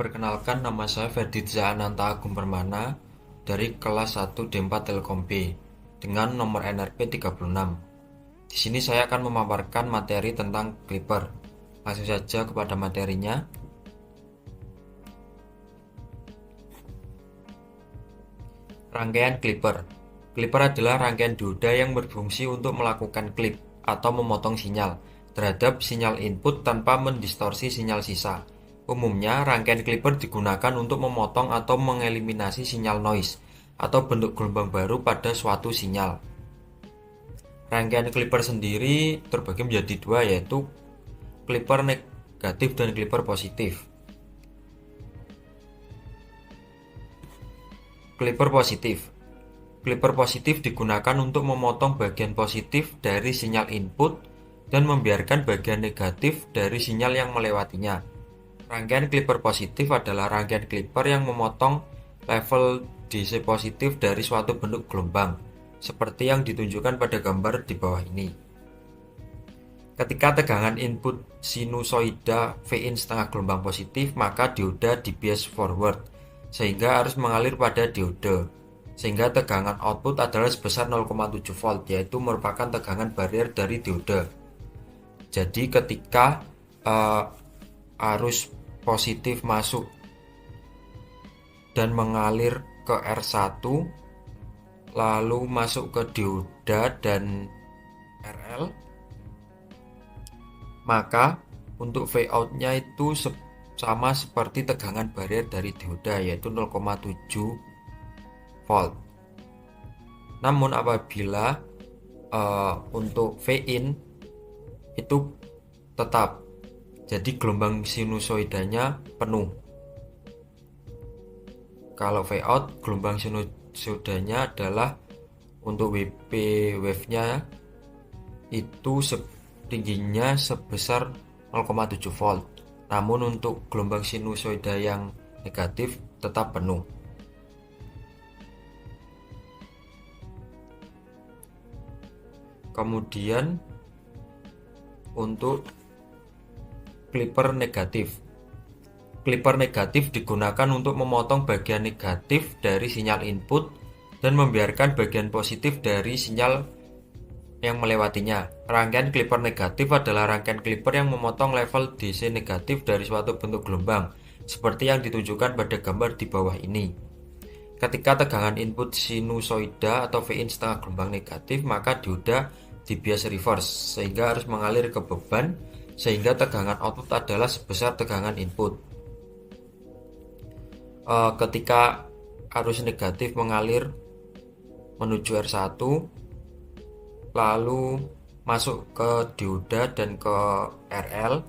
Perkenalkan, nama saya Ferditza Ananta Agung Permana dari kelas 1 D4 Telkom B dengan nomor NRP 36. Di sini saya akan memaparkan materi tentang Clipper. Langsung saja kepada materinya. Rangkaian Clipper. Clipper adalah rangkaian dioda yang berfungsi untuk melakukan klip atau memotong sinyal terhadap sinyal input tanpa mendistorsi sinyal sisa. Umumnya, rangkaian Clipper digunakan untuk memotong atau mengeliminasi sinyal noise atau bentuk gelombang baru pada suatu sinyal. Rangkaian Clipper sendiri terbagi menjadi dua, yaitu Clipper negatif dan Clipper positif. Clipper positif. Clipper positif digunakan untuk memotong bagian positif dari sinyal input dan membiarkan bagian negatif dari sinyal yang melewatinya. Rangkaian Clipper positif adalah rangkaian Clipper yang memotong level DC positif dari suatu bentuk gelombang, seperti yang ditunjukkan pada gambar di bawah ini. Ketika tegangan input sinusoida Vin setengah gelombang positif, maka dioda di-bias forward, sehingga harus mengalir pada diode. Sehingga tegangan output adalah sebesar 0,7 volt, yaitu merupakan tegangan barrier dari diode. Jadi ketika arus positif masuk dan mengalir ke R1, lalu masuk ke dioda dan RL, maka untuk Vout-nya itu sama seperti tegangan barrier dari dioda, yaitu 0,7 volt. Namun apabila untuk Vin itu tetap, jadi gelombang sinusoidanya penuh. Kalau Vout, gelombang sinusoidanya adalah untuk WP wave-nya itu tingginya sebesar 0,7 volt. Namun untuk gelombang sinusoida yang negatif tetap penuh. Kemudian untuk Clipper negatif. Clipper negatif digunakan untuk memotong bagian negatif dari sinyal input dan membiarkan bagian positif dari sinyal yang melewatinya. Rangkaian Clipper negatif adalah rangkaian Clipper yang memotong level DC negatif dari suatu bentuk gelombang, seperti yang ditunjukkan pada gambar di bawah ini. Ketika tegangan input sinusoida atau Vin setengah gelombang negatif, maka dioda di-bias reverse, sehingga harus mengalir ke beban, sehingga tegangan output adalah sebesar tegangan input. Ketika arus negatif mengalir menuju R1, lalu masuk ke dioda dan ke RL,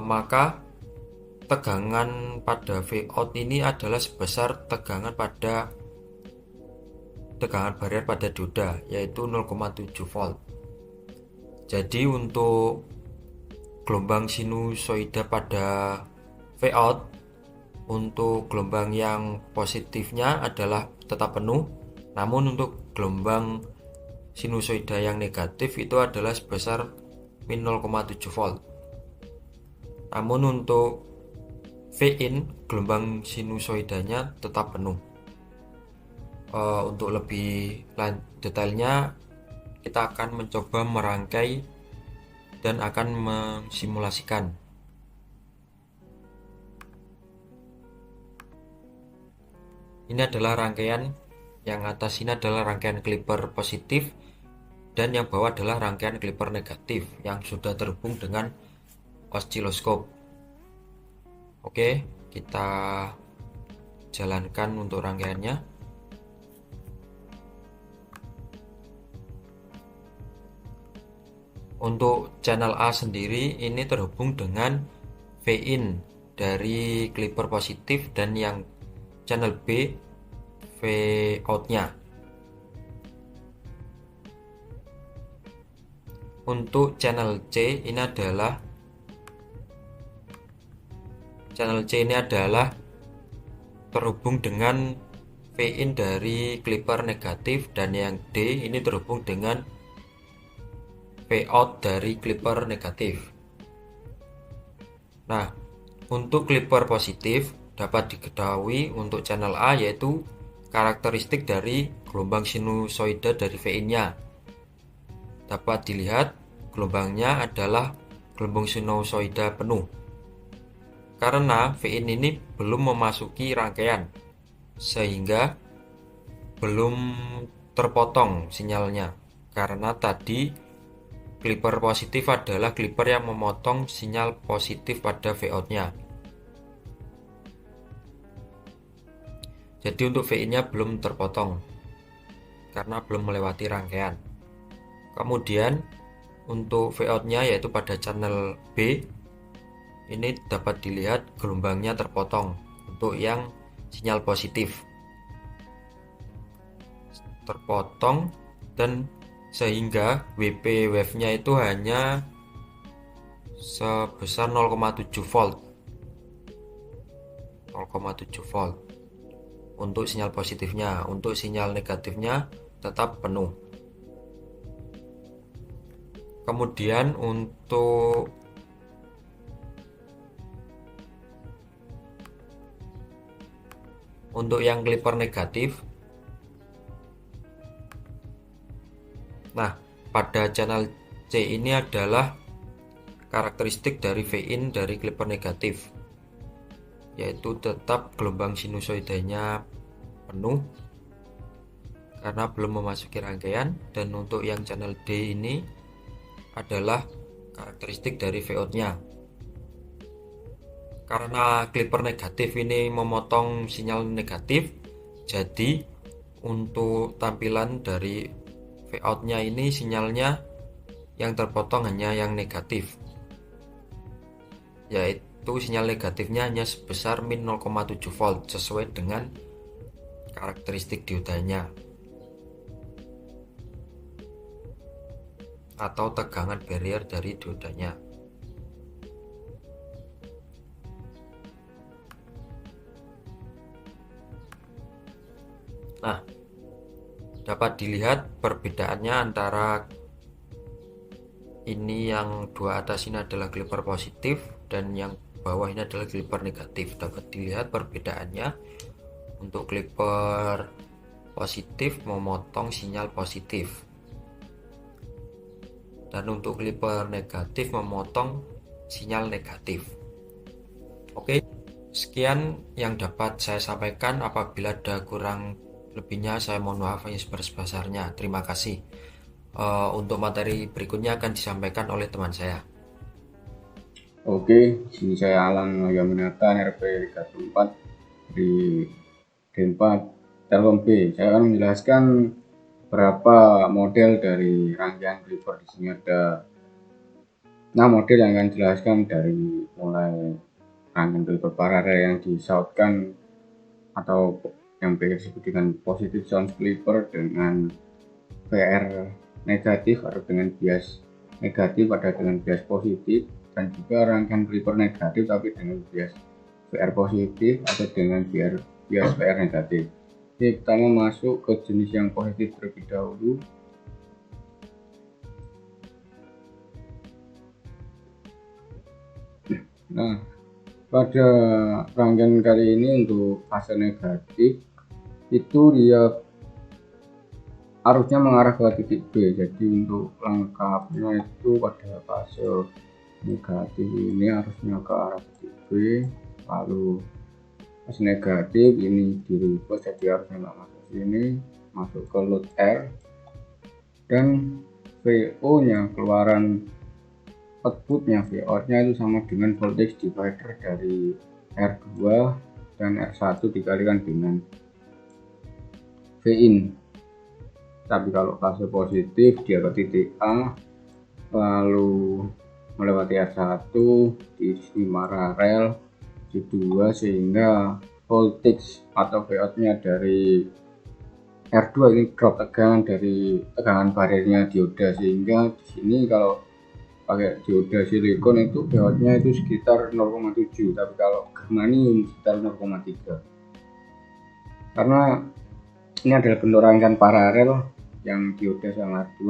maka tegangan pada Vout ini adalah sebesar tegangan barrier pada dioda, yaitu 0,7 volt. Jadi untuk gelombang sinusoida pada Vout, untuk gelombang yang positifnya adalah tetap penuh, namun untuk gelombang sinusoida yang negatif itu adalah sebesar min 0,7 volt. Namun untuk Vin, gelombang sinusoidanya tetap penuh. Untuk lebih detailnya, kita akan mencoba merangkai dan akan mensimulasikan. Ini adalah rangkaian, yang atas ini adalah rangkaian Clipper positif, dan yang bawah adalah rangkaian Clipper negatif yang sudah terhubung dengan osiloskop. Oke, kita jalankan untuk rangkaiannya. Untuk channel A sendiri ini terhubung dengan Vin dari Clipper positif, dan yang channel B Vout-nya. Untuk channel C ini adalah terhubung dengan Vin dari Clipper negatif, dan yang D ini terhubung dengan Vout dari Clipper negatif. Nah, Untuk clipper positif dapat diketahui untuk channel A yaitu karakteristik dari gelombang sinusoida dari Vin-nya. Dapat dilihat gelombangnya adalah gelombang sinusoida penuh. Karena Vin ini belum memasuki rangkaian, sehingga belum terpotong sinyalnya. Karena tadi clipper positif adalah clipper yang memotong sinyal positif pada Vout-nya. Jadi untuk Vin-nya belum terpotong karena belum melewati rangkaian. Kemudian untuk Vout-nya yaitu pada channel B, ini dapat dilihat gelombangnya terpotong untuk yang sinyal positif. Terpotong dan sehingga WP wave-nya itu hanya sebesar 0,7 volt. 0,7 volt untuk sinyal positifnya. Untuk sinyal negatifnya tetap penuh. Kemudian untuk yang clipper negatif, nah pada channel C ini adalah karakteristik dari Vin dari clipper negatif, yaitu tetap gelombang sinusoidanya penuh karena belum memasuki rangkaian. Dan untuk yang channel D ini adalah karakteristik dari Vout-nya. Karena clipper negatif ini memotong sinyal negatif, jadi untuk tampilan dari Vout-nya ini sinyalnya yang terpotong hanya yang negatif, yaitu sinyal negatifnya hanya sebesar min 0,7 volt sesuai dengan karakteristik diodanya atau tegangan barrier dari diodanya. Nah, dapat dilihat perbedaannya antara ini yang dua atas ini adalah clipper positif dan yang bawah ini adalah clipper negatif. Dapat dilihat perbedaannya. Untuk clipper positif memotong sinyal positif, dan untuk clipper negatif memotong sinyal negatif. Oke, sekian yang dapat saya sampaikan. Apabila ada kurang lebihnya saya mohon maaf yang sebesar-besarnya. Terima kasih. Untuk materi berikutnya akan disampaikan oleh teman saya. Oke, sini saya Alan Yaminata, RP 34 di D4 Telkom B. Saya akan menjelaskan berapa model dari rangkaian clipper. Di sini ada 6 model yang akan dijelaskan, dari mulai rangkaian clipper paralel yang disautkan atau yang biasa disebut dengan positive sound clipper dengan VR negatif atau dengan bias negatif, ada dengan bias positif, dan juga rangkaian clipper negatif tapi dengan bias VR positif atau dengan bias VR negatif. Oke, pertama masuk ke jenis yang positif terlebih dahulu. Nah, pada rangkaian kali ini untuk fase negatif itu dia arusnya mengarah ke titik B. Jadi untuk lengkapnya itu pada fase negatif ini arusnya ke arah titik B, lalu fase negatif ini di reverse, jadi arusnya nggak masuk sini, masuk ke load R, dan VO nya keluaran outputnya Vout nya itu sama dengan voltage divider dari R2 dan R1 dikalikan dengan Vin. Tapi kalau fase positif dia ke titik A, lalu melewati R1 di sini paralel J2, sehingga voltage atau Vout nya dari R2 ini drop tegangan dari tegangan bariernya dioda, sehingga di sini kalau pakai dioda silikon itu Vout nya itu sekitar 0,7, tapi kalau germanium sekitar 0,3. Karena ini adalah bentuk rangkaian paralel yang dioda sama R2.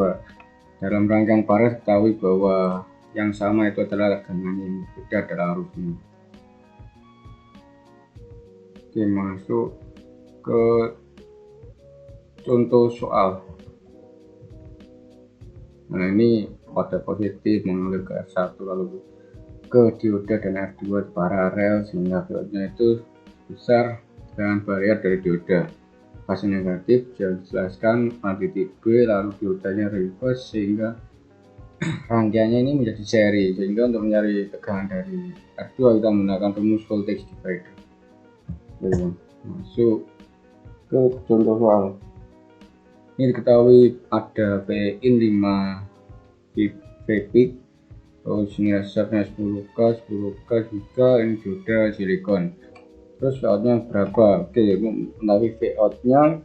Dalam rangkaian paralel ketahui bahwa yang sama itu adalah tegangan, yang beda adalah arusnya. Oke, masuk ke contoh soal. Nah, ini pada positif mengalir ke R1 lalu ke dioda dan R2 paralel sehingga VO-nya itu besar dengan barrier dari dioda. Fase negatif dijelaskan pada titik B lalu diodanya reverse sehingga rangkaiannya ini menjadi seri, sehingga untuk mencari tegangan dari R2 kita menggunakan rumus voltage divider. Oke, masuk ke contoh soal. Ini diketahui ada Vin 5 peak, terus ini resistornya 10K juga, ini dioda silikon. Terus outnya berapa? Oke, menawi outnya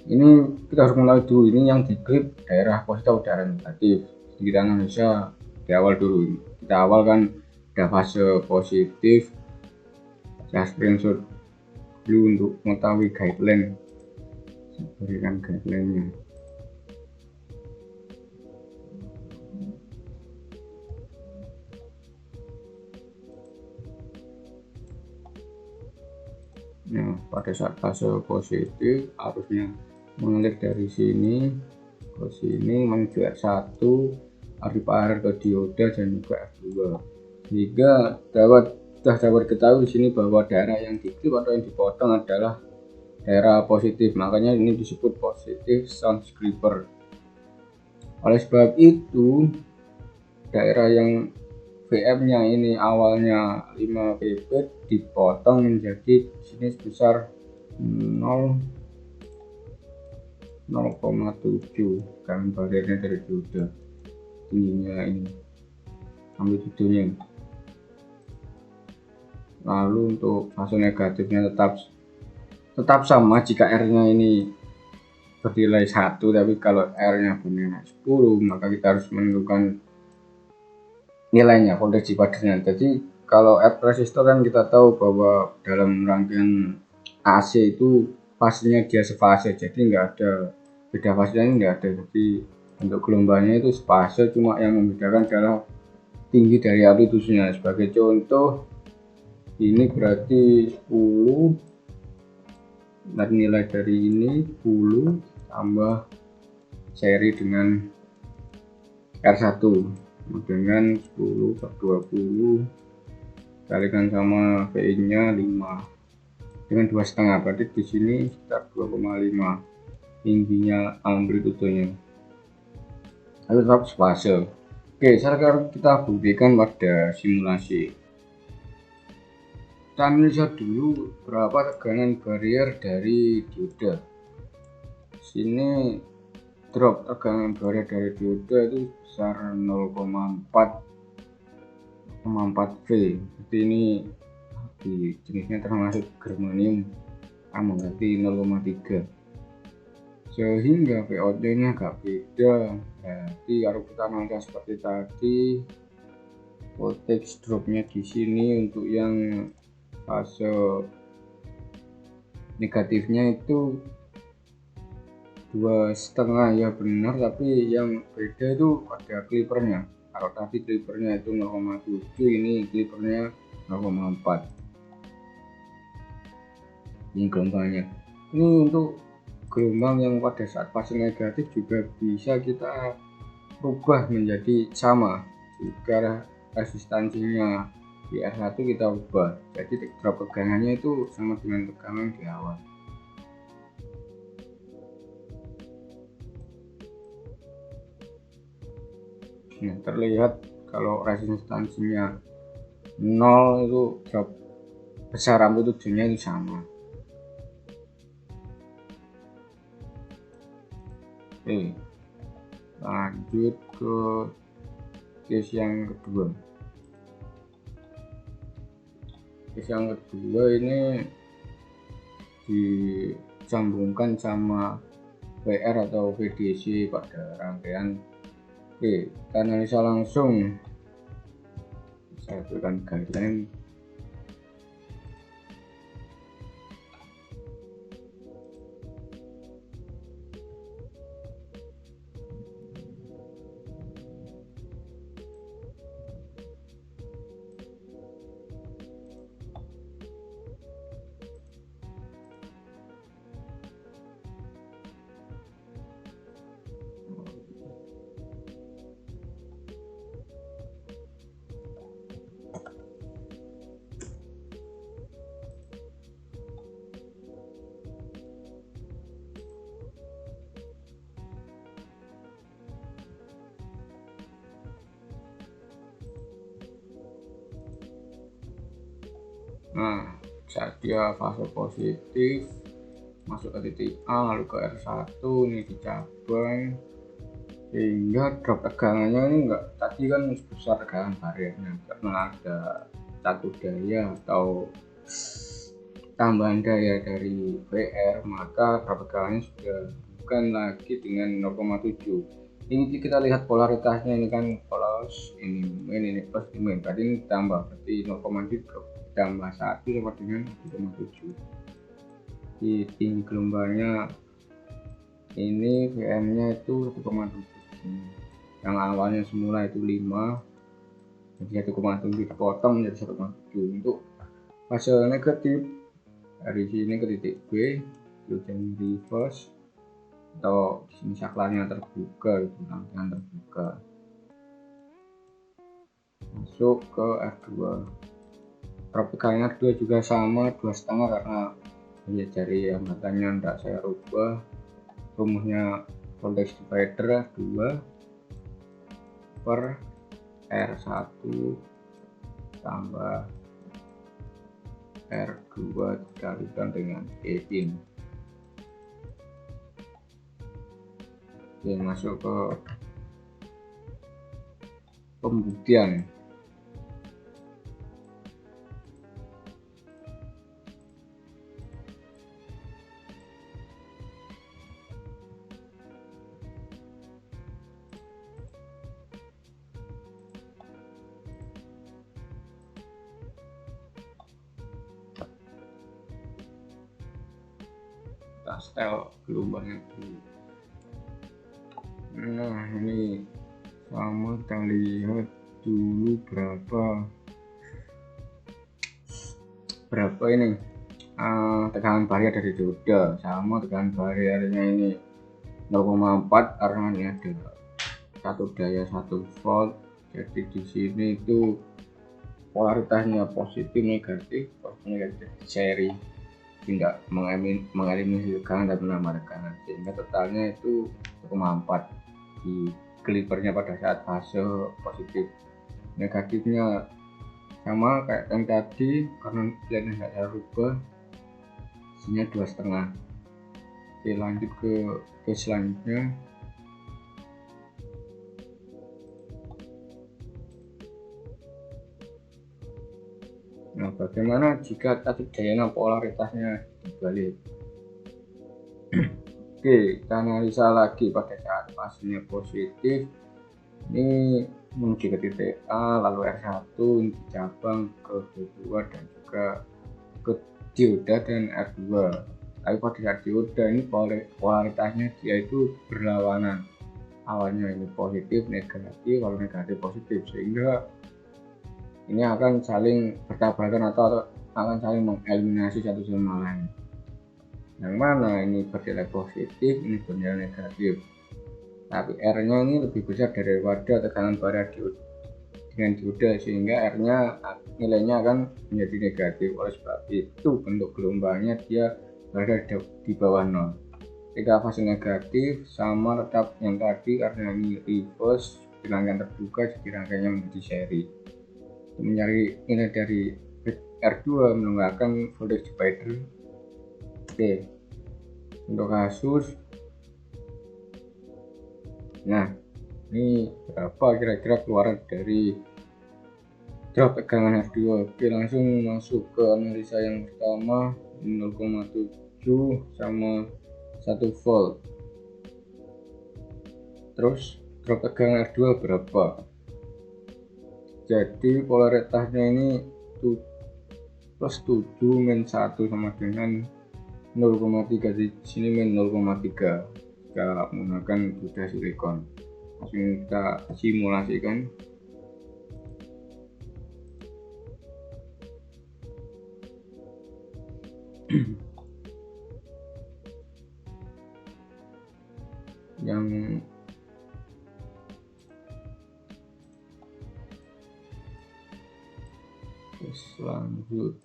ini kita harus mengetahui dulu ini yang diklip daerah positif atau daerah negatif. Kita analisa di awal dulu. Kita awal kan ada fase positif. Saya screenshot dulu untuk mengetahui guideline. Saya berikan guideline-nya. Nah, pada saat fase positif arusnya mengalir dari sini ke sini menuju R1, paralel ke dioda dan juga R2, sehingga sudah dapat ketahui di sini bahwa daerah yang diklip atau yang dipotong adalah daerah positif, makanya ini disebut positif shunt clipper. Oleh sebab itu daerah yang VM-nya ini awalnya 5 pp dipotong menjadi sini sebesar 0,7 karena bariernya dari dioda tingginya ini amplitudonya. Lalu untuk fase negatifnya tetap sama jika R-nya ini bernilai 1, tapi kalau R-nya bernilai 10 maka kita harus menentukan nilainya voltage dividernya. Jadi kalau R resistor kan kita tahu bahwa dalam rangkaian AC itu fasenya dia sefase, jadi nggak ada beda fasenya, nggak ada. Jadi untuk gelombangnya itu sefase, cuma yang membedakan adalah tinggi dari amplitudenya. Sebagai contoh ini berarti 10 dan nilai dari ini 10 tambah seri dengan R1 dengan 10 per 20 kalikan sama VI nya 5 dengan 2,5, berarti di sini sekitar 2,5 tingginya amplitudenya, tapi tetap fase. Oke, sekarang kita buktikan pada simulasi. Kita analisa dulu berapa tegangan barrier dari dioda. Sini drop tegangan barrier dari dioda itu besar 0,4 V. Jadi ini di jenisnya termasuk germanium, berarti 0,3, sehingga VOC nya agak beda. Jadi kalau kita analisa seperti tadi, voltage dropnya di sini untuk yang fase negatifnya itu 2,5 ya benar, tapi yang beda itu pada clippernya. Kalau tadi clippernya itu 0,7, ini clippernya 0,4. Ini gelombangnya. Ini untuk gelombang yang pada saat fase negatif juga bisa kita rubah menjadi sama jika resistansinya di R1 kita ubah, jadi drop tegangannya itu sama dengan tegangan di awal. Nah, terlihat kalau resistansinya 0 itu drop besar amplitudenya itu sama. Oke, lanjut ke case yang kedua. Case yang kedua ini disambungkan sama VR atau VDC pada rangkaian. Oke, kita analisa langsung. Saya berikan guideline. Nah, saat dia fase positif masuk ke titik A lalu ke R1 ini di cabang, sehingga drop tegangannya ini enggak, tadi kan sebesar tegangan bariernya, karena ada satu daya atau tambahan daya dari VR, maka drop tegangannya sudah bukan lagi dengan 0,7. Ini kita lihat polaritasnya, ini kan plus, ini min, ini plus, ini min, berarti ini tambah, berarti 0,7 tambah 1 sama dengan 0,7. di tinggi gelombangnya ini VM nya itu 1,7, yang awalnya semula itu 5 jadi 1,7 dipotong menjadi 1,7. Untuk fase negatif dari sini ke titik B hujan reverse, atau di sini saklarnya terbuka, itu rangkaian terbuka masuk ke R2. drop tegangan R2 juga sama 2,5 karena ya dari hambatannya tidak saya rubah, rumusnya voltage divider 2 per R1 tambah R2 dikalikan dengan E pin. Oke, masuk ke pembuktian. Kita setel gelombangnya dulu. Nah, ini sama, kita lihat dulu berapa ini tegangan barier dari dioda, sama tegangan bariernya ini 0,4 karena ini ada satu daya 1 volt. Jadi di sini itu polaritasnya positif negatif di seri, tidak mengeliminasi tegangan dan menambah tegangan, sehingga totalnya itu 1,4 di kelipernya pada saat fase positif. Negatifnya sama kayak yang tadi, karena nilainya nggak saya rubah, isinya 2,5. Oke, lanjut ke selanjutnya. Nah, bagaimana jika tadi daya polaritasnya dibalik? Oke, kita analisa lagi pada saat fasenya positif. Ini menuju ke titik A, lalu R1 ini cabang ke D2 dan juga ke dioda dan R2. Tapi pada saat dioda ini polaritasnya dia itu berlawanan. Awalnya ini positif negatif, lalu negatif positif, sehingga ini akan saling bertabrakan atau akan saling mengeliminasi satu sama lain. Yang mana ini bernilai positif, ini bernilai negatif, tapi R-nya ini lebih besar daripada tegangan barrier dengan dioda, sehingga R-nya nilainya akan menjadi negatif. Oleh sebab itu bentuk gelombangnya dia berada di bawah 0. Jika fase negatif sama tetap yang tadi, karena ini reverse di rangkaian terbuka, jadi rangkaiannya menjadi seri. Untuk mencari nilai dari R2 menggunakan voltage divider. Oke, untuk kasus, nah ini berapa kira-kira keluaran dari drop tegangan R2. Oke, langsung masuk ke analisa yang pertama, 0,7 sama 1 volt. Terus drop tegangan R2 berapa? Jadi polaritasnya ini plus 7 min 1 sama dengan 0,3, di sini min 0,3 jika menggunakan buda silikon. Langsung kita simulasikan. Yang lanjut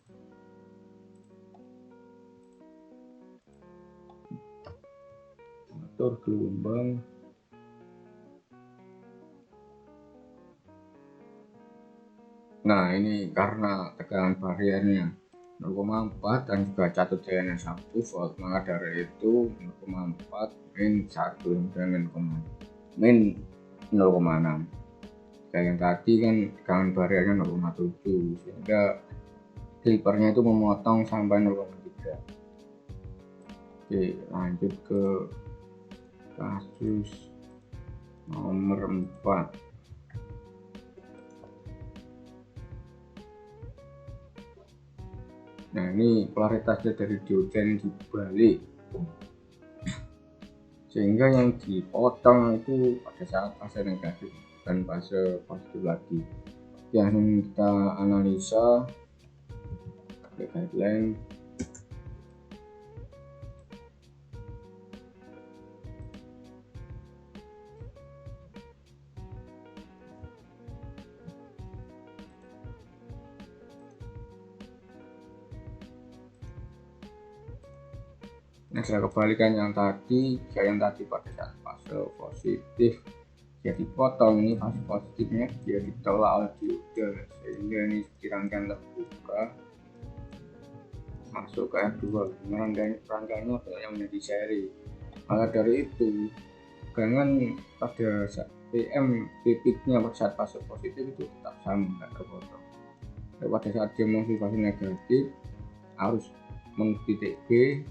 atur gelombang. Nah, ini karena tegangan bariernya 0,4 dan juga catut dayanya 1 volt, maka dari itu 0,4 min 1 min 0,6. Dan yang tadi kan tegangan bariernya 0,7, sehingga kalipernya itu memotong sampai 0,3. Oke, lanjut ke kasus nomor 4. Nah, ini polaritasnya dari dioda yang dibalik, sehingga yang dipotong itu pada saat fase negatif dan fase positif lagi. Yang kita analisa pakai guideline. Nah, setelah kebalikan yang tadi pada saat fase positif dia dipotong, ini fase positifnya dia ditolak oleh dioda, sehingga ini dirangkaian terbuka masuk ke R2. Rangkaiannya banyak yang menjadi seri. Maka dari itu tegangan pada saat PM titiknya pada saat fase positif itu tetap sama, tidak terpotong. Pada saat dia masuk fase negatif, arus menuju titik B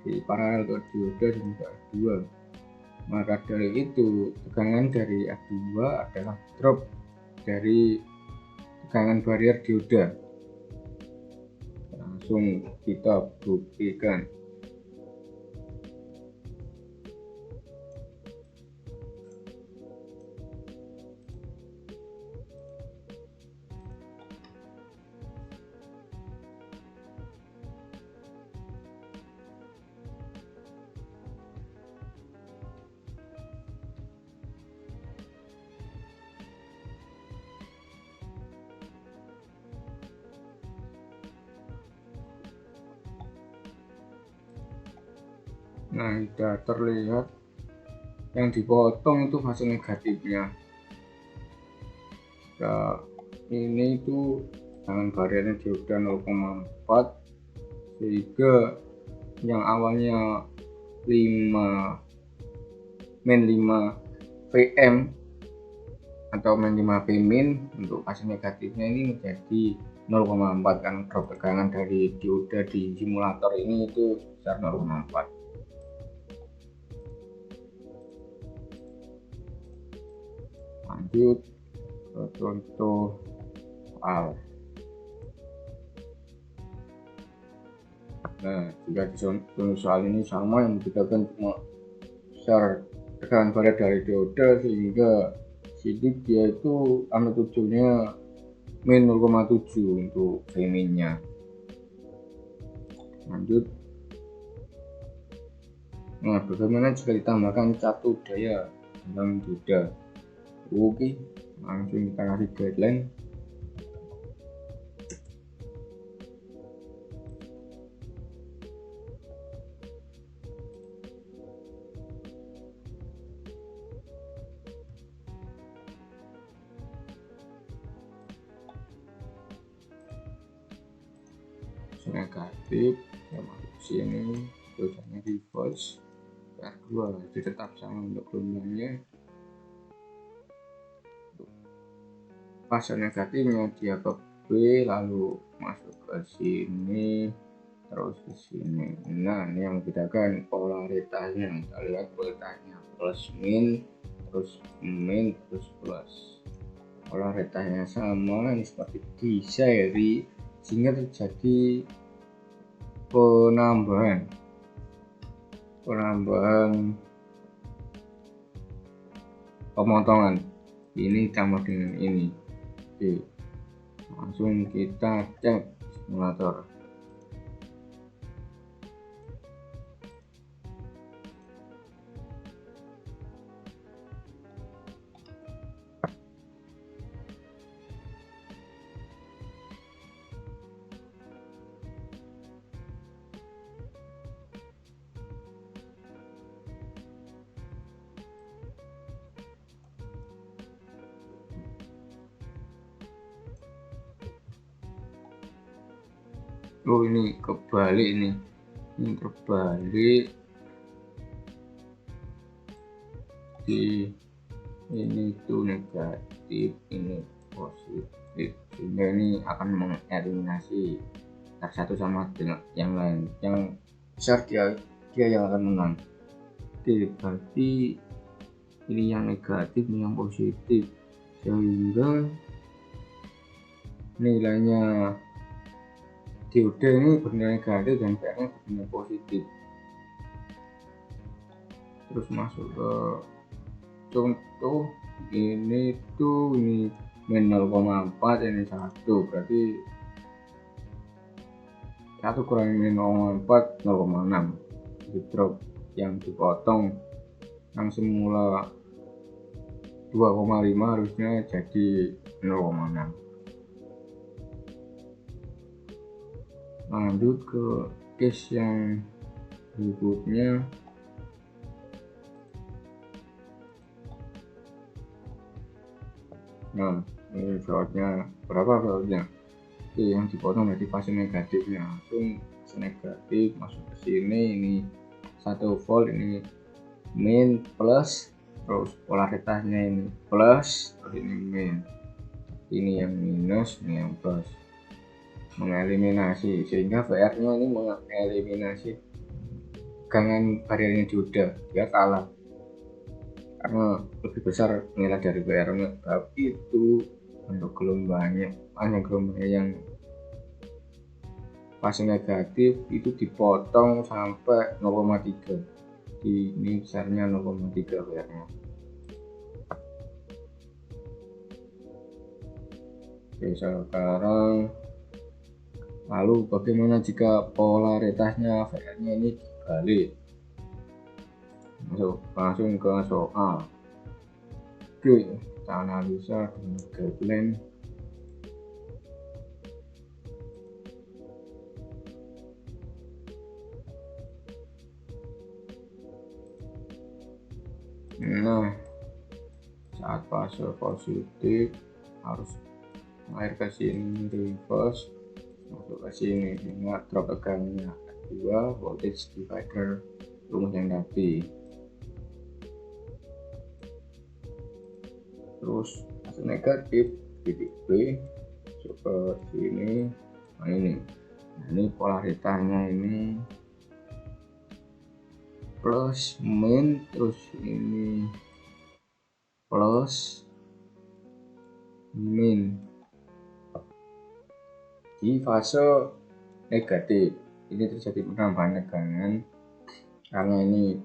di paralel ke dioda dan juga R2. Maka dari itu tegangan dari R2 adalah drop dari tegangan barier dioda. Langsung kita buktikan. Nah, sudah terlihat yang dipotong itu fase negatifnya. Nah, ini itu dengan bariernya dioda 0,4, sehingga yang awalnya 5 VM atau min 5 P min untuk fase negatifnya ini menjadi 0,4, kan drop tegangan dari dioda di simulator ini itu sebesar 0,4. Lanjut ke contoh soal. Nah, jika di contoh soal ini sama, yang membedakan cuma besar tegangan barier dari dioda, sehingga sidik dia itu amplitudonya min 0,7 untuk V min nya. Lanjut. Nah, bagaimana jika ditambahkan catut daya dalam dioda? Oke, langsung kita kasih guideline. Negatif ya masuk sini, diodanya reverse, R2 itu tetap sama untuk gelombangnya. Fase negatifnya dia ke B, lalu masuk ke sini, terus ke sini. Nah, ini yang membedakan polaritasnya. Kita lihat polaritasnya plus min, terus min, terus plus. Polaritasnya sama, ini seperti di seri, sehingga terjadi penambahan pemotongan ini tambah dengan ini. Oke, langsung kita cek simulator. Oh, ini kebalik ini terbalik di ini tuh negatif, ini positif, sehingga ini akan mengeliminasi satu sama dengan yang lain, yang besar dia yang akan menang. Oke, berarti ini yang negatif, ini yang positif, sehingga nilainya diode ini bernilai negatif dan PR nya bernilai positif. Terus masuk ke contoh ini tuh, ini min 0,4, ini 1, berarti 1 kurang min 0,4 0,6. Di drop yang dipotong yang semula 2,5 harusnya jadi 0,6. Lanjut ke case yang berikutnya. Nah, ini bautnya berapa bautnya? Oke, yang dipotong dari fase negatifnya, langsung fase negatif masuk ke sini. Ini 1 volt, ini min plus, terus polaritasnya ini plus, terus ini min, ini yang minus, ini yang plus, mengeliminasi, sehingga VR nya ini mengeliminasi tegangan bariernya diode, dia kalah karena lebih besar nilai dari VR nya. Tapi itu untuk gelombangnya, hanya gelombangnya yang fase negatif itu dipotong sampai 0,3, ini besarnya 0,3 VR nya. Oke, sekarang lalu bagaimana jika polaritasnya VR nya ini dibalik? Langsung ke soal. Oke, kita analisa dengan guideline. Nah, saat fase positif harus mengalir ke sini, reverse masuk ke sini, sehingga drop tegangannya 2 voltage divider rumus yang tadi. Terus fase negatif titik B masuk ke sini. Nah, ini polaritasnya ini plus min, terus ini plus min di fase negatif. Ini terjadi penambahan tegangan karena ini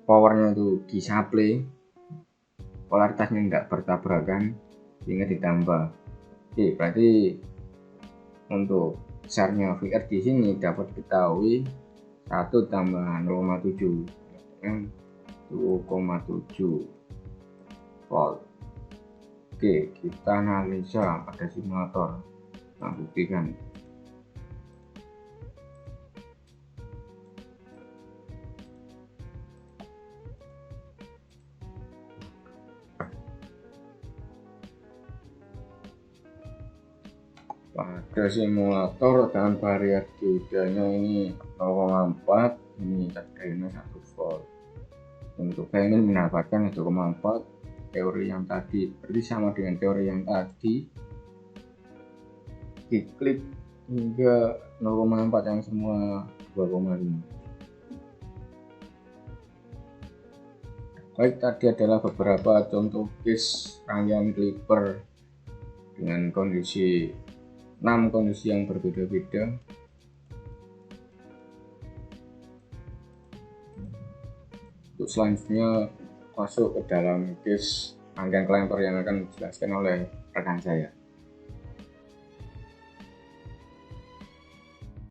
powernya itu disuplai, polaritasnya tidak bertabrakan sehingga ditambah. Oke, berarti untuk besarnya VR di sini dapat diketahui 1 tambah 0,7 2,7 volt. Oke, kita analisa pada simulator. Nah, buktikan. Pada simulator dengan barrier diodanya ini 0,4, ini tadinya 1 volt. Untuk saya ingin mendapatkan 1,4 teori yang tadi, berarti sama dengan teori yang tadi. Diklik hingga 0,4 yang semua 2,5. Baik, tadi adalah beberapa contoh case rangkaian clipper dengan kondisi 6 kondisi yang berbeda-beda. Untuk selanjutnya masuk ke dalam case rangkaian clamper yang akan dijelaskan oleh rekan saya.